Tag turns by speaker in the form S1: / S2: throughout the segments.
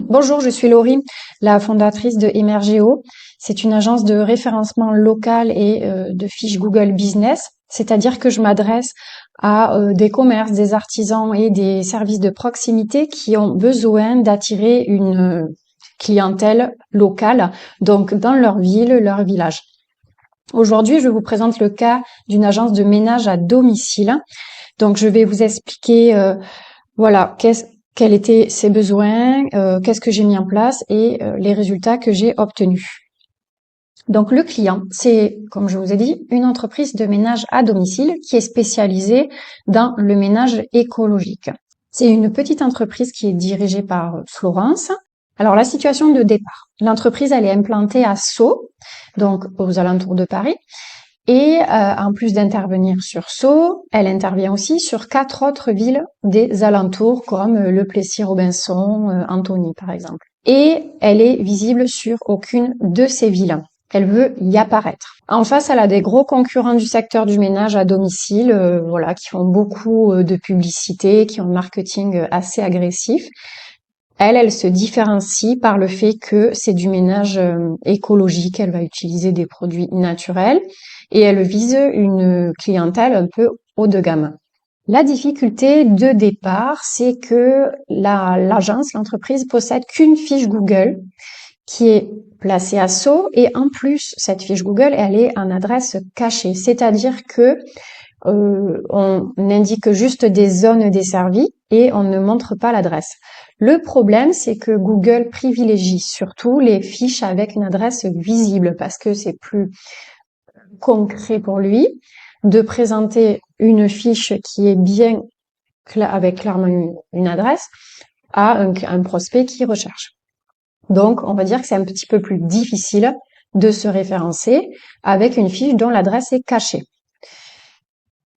S1: Bonjour, je suis Laurie, la fondatrice de Emergeo. C'est une agence de référencement local et de fiches Google Business, c'est-à-dire que je m'adresse à des commerces, des artisans et des services de proximité qui ont besoin d'attirer une clientèle locale, donc dans leur ville, leur village. Aujourd'hui, je vous présente le cas d'une agence de ménage à domicile. Donc, je vais vous expliquer quels étaient ses besoins, qu'est-ce que j'ai mis en place et les résultats que j'ai obtenus. Donc le client, c'est, comme je vous ai dit, une entreprise de ménage à domicile qui est spécialisée dans le ménage écologique. C'est une petite entreprise qui est dirigée par Florence. Alors la situation de départ, l'entreprise elle est implantée à Sceaux, donc aux alentours de Paris. Et en plus d'intervenir sur Sceaux, elle intervient aussi sur 4 autres villes des alentours comme Le Plessis-Robinson, Antony par exemple. Et elle est visible sur aucune de ces villes. Elle veut y apparaître. En face, elle a des gros concurrents du secteur du ménage à domicile, qui font beaucoup de publicité, qui ont un marketing assez agressif. Elle se différencie par le fait que c'est du ménage écologique, elle va utiliser des produits naturels et elle vise une clientèle un peu haut de gamme. La difficulté de départ, c'est que l'entreprise possède qu'une fiche Google qui est placée à Sceaux et en plus, cette fiche Google, elle est en adresse cachée, c'est-à-dire que on indique juste des zones desservies et on ne montre pas l'adresse. Le problème, c'est que Google privilégie surtout les fiches avec une adresse visible parce que c'est plus concret pour lui de présenter une fiche qui est bien avec clairement une adresse à un prospect qui recherche. Donc, on va dire que c'est un petit peu plus difficile de se référencer avec une fiche dont l'adresse est cachée.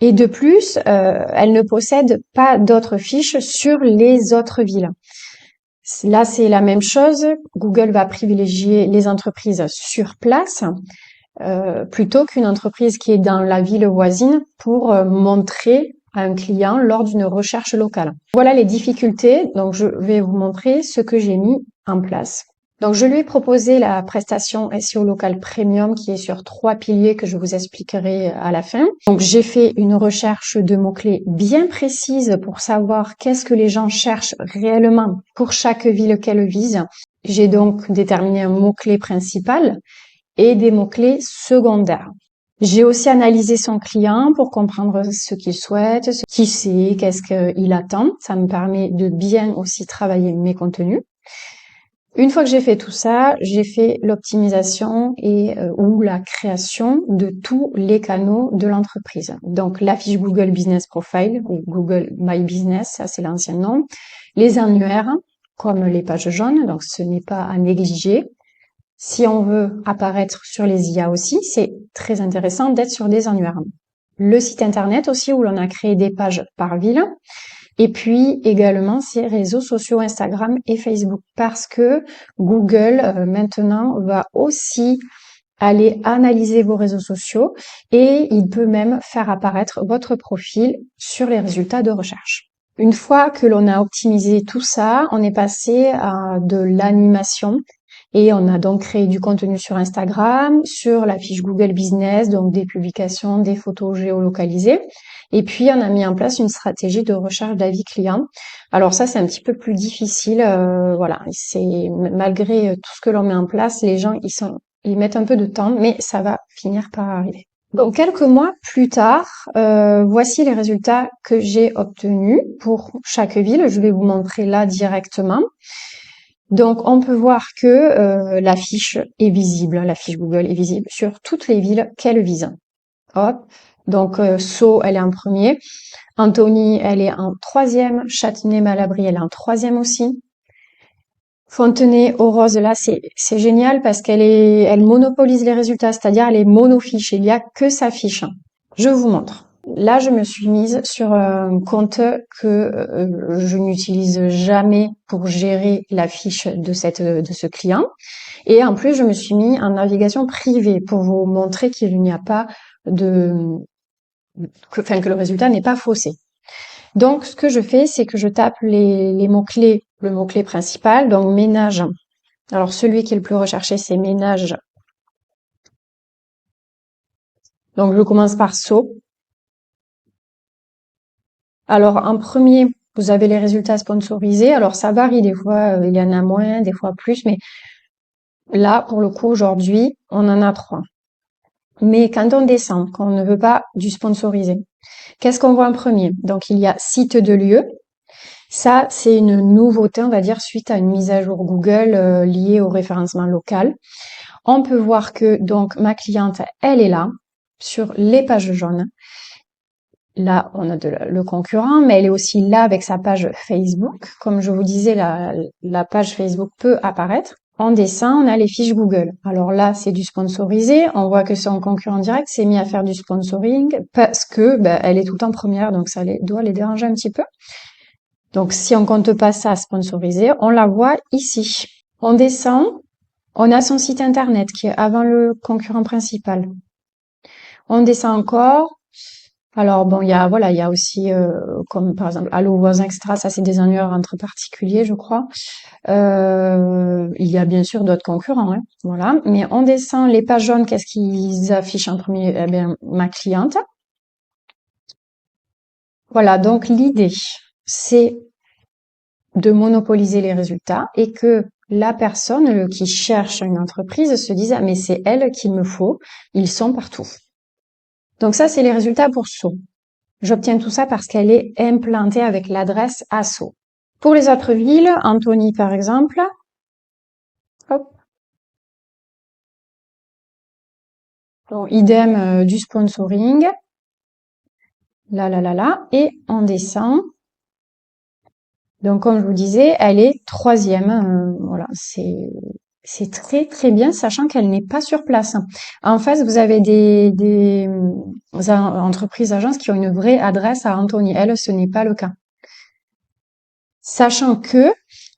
S1: Et de plus, elle ne possède pas d'autres fiches sur les autres villes. Là, c'est la même chose. Google va privilégier les entreprises sur place plutôt qu'une entreprise qui est dans la ville voisine pour montrer à un client lors d'une recherche locale. Voilà les difficultés. Donc, je vais vous montrer ce que j'ai mis en place. Donc, je lui ai proposé la prestation SEO Local Premium qui est sur 3 piliers que je vous expliquerai à la fin. Donc, j'ai fait une recherche de mots-clés bien précise pour savoir qu'est-ce que les gens cherchent réellement pour chaque ville qu'elle vise. J'ai donc déterminé un mot-clé principal et des mots-clés secondaires. J'ai aussi analysé son client pour comprendre ce qu'il souhaite, ce qu'il sait, qu'est-ce qu'il attend. Ça me permet de bien aussi travailler mes contenus. Une fois que j'ai fait tout ça, j'ai fait l'optimisation ou la création de tous les canaux de l'entreprise. Donc la fiche Google Business Profile ou Google My Business, ça c'est l'ancien nom. Les annuaires, comme les pages jaunes, donc ce n'est pas à négliger. Si on veut apparaître sur les IA aussi, c'est très intéressant d'être sur des annuaires. Le site internet aussi où l'on a créé des pages par ville. Et puis également ces réseaux sociaux Instagram et Facebook parce que Google maintenant va aussi aller analyser vos réseaux sociaux et il peut même faire apparaître votre profil sur les résultats de recherche. Une fois que l'on a optimisé tout ça, on est passé à de l'animation. Et on a donc créé du contenu sur Instagram, sur la fiche Google Business, donc des publications, des photos géolocalisées. Et puis, on a mis en place une stratégie de recherche d'avis clients. Alors ça, c'est un petit peu plus difficile. C'est malgré tout ce que l'on met en place, les gens, ils mettent un peu de temps, mais ça va finir par arriver. Donc, quelques mois plus tard, voici les résultats que j'ai obtenus pour chaque ville. Je vais vous montrer là directement. Donc, on peut voir que la fiche est visible, la fiche Google est visible sur toutes les villes qu'elle vise. Hop. Donc, Sceaux, elle est en premier. Antony, elle est en 3e. Châtenay-Malabry, elle est en 3e aussi. Fontenay-aux-Roses, là, c'est génial parce elle monopolise les résultats, c'est-à-dire elle est monofiche. Il n'y a que sa fiche. Je vous montre. Là, je me suis mise sur un compte que je n'utilise jamais pour gérer la fiche de ce client. Et en plus, je me suis mis en navigation privée pour vous montrer qu'il n'y a pas que le résultat n'est pas faussé. Donc, ce que je fais, c'est que je tape les mots-clés, le mot-clé principal, donc ménage. Alors, celui qui est le plus recherché, c'est ménage. Donc, je commence par seau. Alors, en premier, vous avez les résultats sponsorisés. Alors, ça varie. Des fois, il y en a moins, des fois plus. Mais là, pour le coup, aujourd'hui, on en a 3. Mais quand on descend, quand on ne veut pas du sponsorisé, qu'est-ce qu'on voit en premier? Donc, il y a site de lieu. Ça, c'est une nouveauté, on va dire, suite à une mise à jour Google liée au référencement local. On peut voir que donc ma cliente, elle est là sur les pages jaunes. Là, on a le concurrent, mais elle est aussi là avec sa page Facebook. Comme je vous disais, la page Facebook peut apparaître. En dessin, on a les fiches Google. Alors là, c'est du sponsorisé. On voit que son concurrent direct s'est mis à faire du sponsoring parce que elle est tout le temps première, donc ça doit les déranger un petit peu. Donc, si on compte pas ça sponsorisé, on la voit ici. On descend, on a son site internet qui est avant le concurrent principal. On descend encore. Alors bon, il y a aussi comme par exemple Allo voisin, etc. Ça c'est des annuaires entre particuliers, je crois. Il y a bien sûr d'autres concurrents, hein, voilà. Mais on descend les pages jaunes. Qu'est-ce qu'ils affichent en premier? Eh bien, ma cliente. Voilà. Donc l'idée, c'est de monopoliser les résultats et que la personne qui cherche une entreprise se dise, ah, mais c'est elle qu'il me faut. Ils sont partout. Donc ça, c'est les résultats pour Sceaux. J'obtiens tout ça parce qu'elle est implantée avec l'adresse à Sceaux. Pour les autres villes, Antony par exemple, hop. Donc, idem du sponsoring, là, et on descend. Donc comme je vous disais, elle est 3e. Voilà, c'est très très bien, sachant qu'elle n'est pas sur place. En face, vous avez des entreprises, agences qui ont une vraie adresse à Antony. Elle, ce n'est pas le cas. Sachant que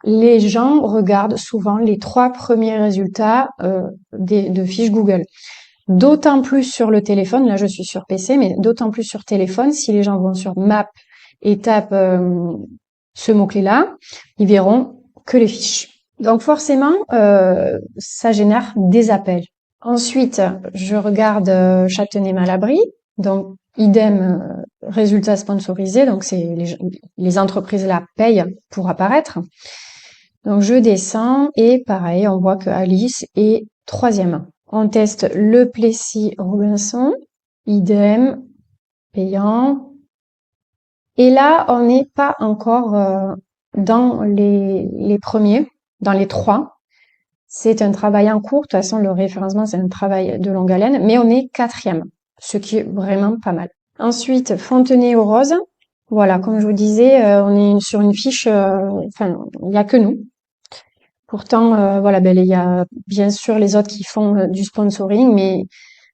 S1: les gens regardent souvent les 3 premiers résultats de fiches Google. D'autant plus sur le téléphone, là je suis sur PC, mais d'autant plus sur téléphone, si les gens vont sur Map et tapent ce mot-clé-là, ils verront que les fiches. Donc forcément, ça génère des appels. Ensuite, je regarde Châtenay-Malabry, donc idem résultats sponsorisés, donc c'est les entreprises là payent pour apparaître. Donc je descends et pareil, on voit que Alice est 3e. On teste le Plessis-Robinson, idem, payant. Et là, on n'est pas encore dans les premiers, dans les 3. C'est un travail en cours. De toute façon, le référencement, c'est un travail de longue haleine, mais on est 4e, ce qui est vraiment pas mal. Ensuite, Fontenay-aux-Roses. Voilà, comme je vous disais, on est sur une fiche, enfin, il n'y a que nous. Pourtant, voilà, il y a bien sûr les autres qui font du sponsoring, mais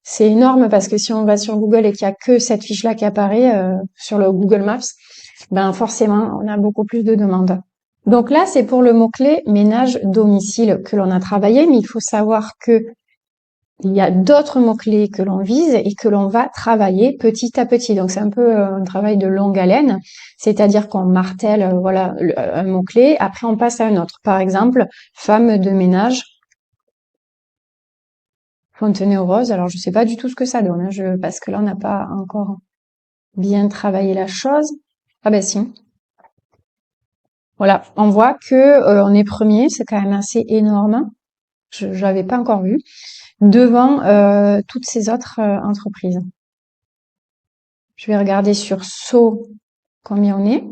S1: c'est énorme parce que si on va sur Google et qu'il y a que cette fiche-là qui apparaît sur le Google Maps, forcément, on a beaucoup plus de demandes. Donc là, c'est pour le mot-clé ménage domicile que l'on a travaillé, mais il faut savoir que il y a d'autres mots-clés que l'on vise et que l'on va travailler petit à petit. Donc c'est un peu un travail de longue haleine, c'est-à-dire qu'on martèle voilà un mot-clé, après on passe à un autre. Par exemple, femme de ménage, Fontenay-aux-Roses. Alors je sais pas du tout ce que ça donne, parce que là on n'a pas encore bien travaillé la chose. Ah ben si. Voilà, on voit que on est premier, c'est quand même assez énorme. Je l'avais pas encore vu devant toutes ces autres entreprises. Je vais regarder sur Sceaux combien on est.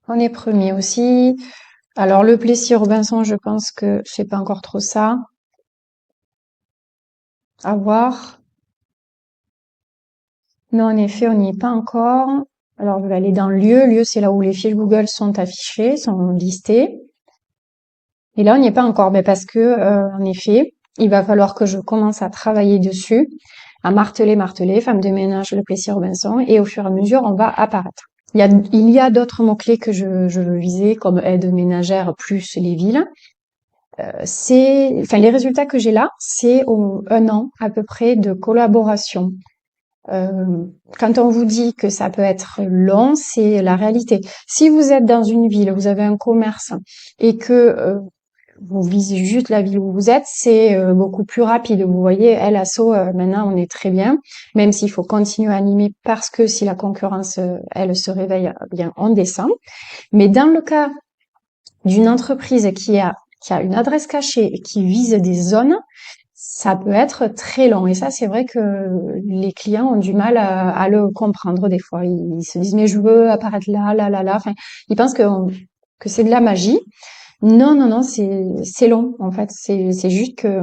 S1: On est premier aussi. Alors le Plessis-Robinson, je pense que c'est pas encore trop ça. À voir. Non, en effet, on n'y est pas encore. Alors je vais aller dans lieu. Lieu, c'est là où les fiches Google sont affichées, sont listées. Et là, on n'y est pas encore, parce que en effet, il va falloir que je commence à travailler dessus, à marteler, femme de ménage, le Plessis-Robinson, et au fur et à mesure, on va apparaître. Il y a d'autres mots-clés que je veux viser, comme aide ménagère plus les villes. Les résultats que j'ai là, c'est un an à peu près de collaboration Quand on vous dit que ça peut être long, c'est la réalité. Si vous êtes dans une ville, vous avez un commerce et que vous visez juste la ville où vous êtes, c'est beaucoup plus rapide. Vous voyez, elle, Asso, maintenant, on est très bien, même s'il faut continuer à animer parce que si la concurrence, elle se réveille, bien, on descend. Mais dans le cas d'une entreprise qui a une adresse cachée et qui vise des zones, ça peut être très long. Et ça, c'est vrai que les clients ont du mal à le comprendre des fois. Ils se disent, mais je veux apparaître là, là, là, là. Enfin, ils pensent que c'est de la magie. Non, non, non, c'est long, en fait. C'est juste que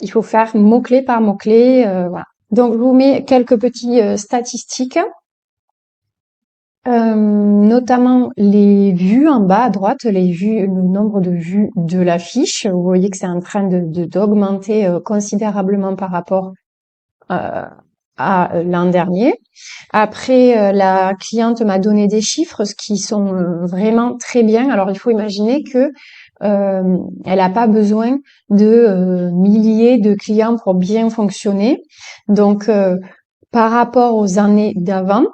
S1: il faut faire mot-clé par mot-clé, voilà. Donc, je vous mets quelques petits statistiques. Notamment les vues en bas à droite, les vues, le nombre de vues de la fiche. Vous voyez que c'est en train d'augmenter considérablement par rapport à l'an dernier. Après, la cliente m'a donné des chiffres, ce qui sont vraiment très bien. Alors, il faut imaginer que elle n'a pas besoin de milliers de clients pour bien fonctionner. Donc, par rapport aux années d'avant,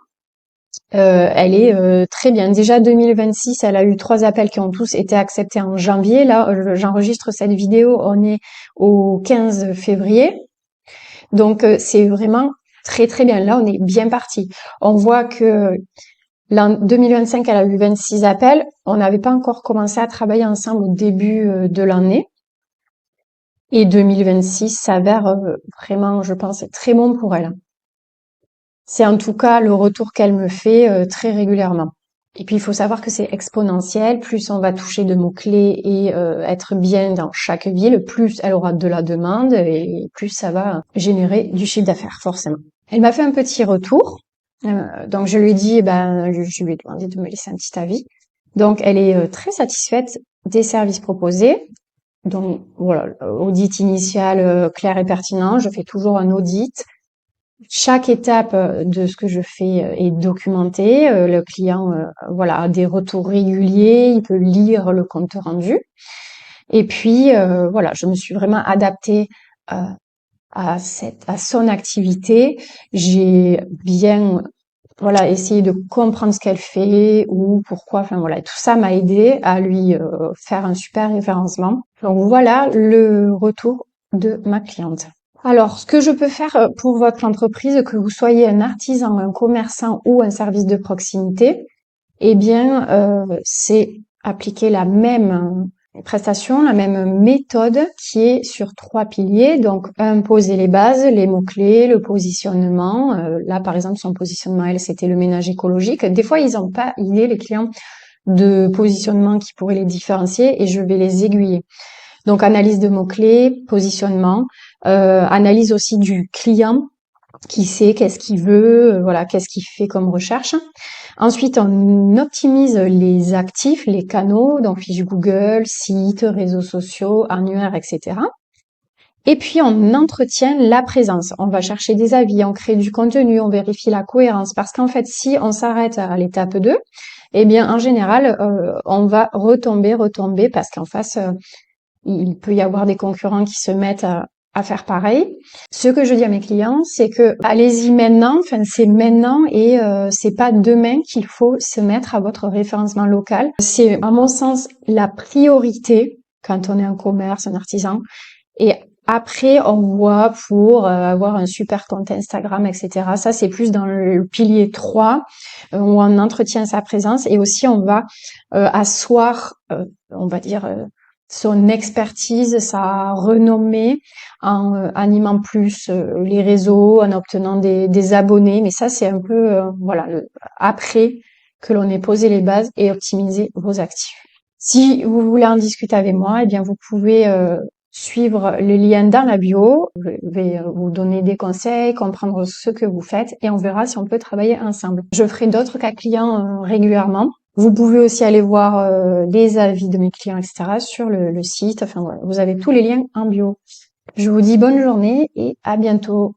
S1: elle est très bien. Déjà 2026, elle a eu 3 appels qui ont tous été acceptés en janvier. Là, j'enregistre cette vidéo, on est au 15 février. Donc, c'est vraiment très très bien. Là, on est bien parti. On voit que l'an 2025, elle a eu 26 appels. On n'avait pas encore commencé à travailler ensemble au début de l'année. Et 2026 s'avère vraiment, je pense, très bon pour elle. C'est en tout cas le retour qu'elle me fait très régulièrement. Et puis il faut savoir que c'est exponentiel, plus on va toucher de mots-clés et être bien dans chaque ville, plus elle aura de la demande et plus ça va générer du chiffre d'affaires, forcément. Elle m'a fait un petit retour, donc je lui ai dit, je lui ai demandé de me laisser un petit avis. Donc elle est très satisfaite des services proposés. Donc voilà, audit initial clair et pertinent, je fais toujours un audit. Chaque étape de ce que je fais est documentée. Le client, voilà, a des retours réguliers. Il peut lire le compte rendu. Et puis, voilà, je me suis vraiment adaptée à son activité. J'ai bien, voilà, essayé de comprendre ce qu'elle fait ou pourquoi. Enfin voilà, tout ça m'a aidé à lui faire un super référencement. Donc voilà le retour de ma cliente. Alors, ce que je peux faire pour votre entreprise, que vous soyez un artisan, un commerçant ou un service de proximité, eh bien, c'est appliquer la même prestation, la même méthode qui est sur 3 piliers. Donc, poser les bases, les mots-clés, le positionnement. Là, par exemple, son positionnement, elle, c'était le ménage écologique. Des fois, ils n'ont pas idée, les clients, de positionnement qui pourrait les différencier et je vais les aiguiller. Donc, analyse de mots-clés, positionnement, analyse aussi du client qui sait qu'est-ce qu'il veut, voilà, qu'est-ce qu'il fait comme recherche. Ensuite, on optimise les actifs, les canaux, donc fiche Google, sites, réseaux sociaux, annuaires, etc. Et puis, on entretient la présence. On va chercher des avis, on crée du contenu, on vérifie la cohérence. Parce qu'en fait, si on s'arrête à l'étape 2, eh bien, en général, on va retomber parce qu'en face, il peut y avoir des concurrents qui se mettent à faire pareil. Ce que je dis à mes clients, c'est que allez-y maintenant, enfin c'est maintenant et c'est pas demain qu'il faut se mettre à votre référencement local. C'est à mon sens la priorité quand on est un commerce, un artisan. Et après, on voit pour avoir un super compte Instagram, etc. Ça, c'est plus dans le pilier 3, où on entretient sa présence et aussi on va asseoir, on va dire, son expertise, sa renommée en animant plus les réseaux, en obtenant des abonnés. Mais ça, c'est un peu voilà après que l'on ait posé les bases et optimisé vos actifs. Si vous voulez en discuter avec moi, eh bien vous pouvez suivre le lien dans la bio. Je vais vous donner des conseils, comprendre ce que vous faites et on verra si on peut travailler ensemble. Je ferai d'autres cas clients régulièrement. Vous pouvez aussi aller voir les avis de mes clients, etc. sur le site. Enfin voilà, vous avez tous les liens en bio. Je vous dis bonne journée et à bientôt.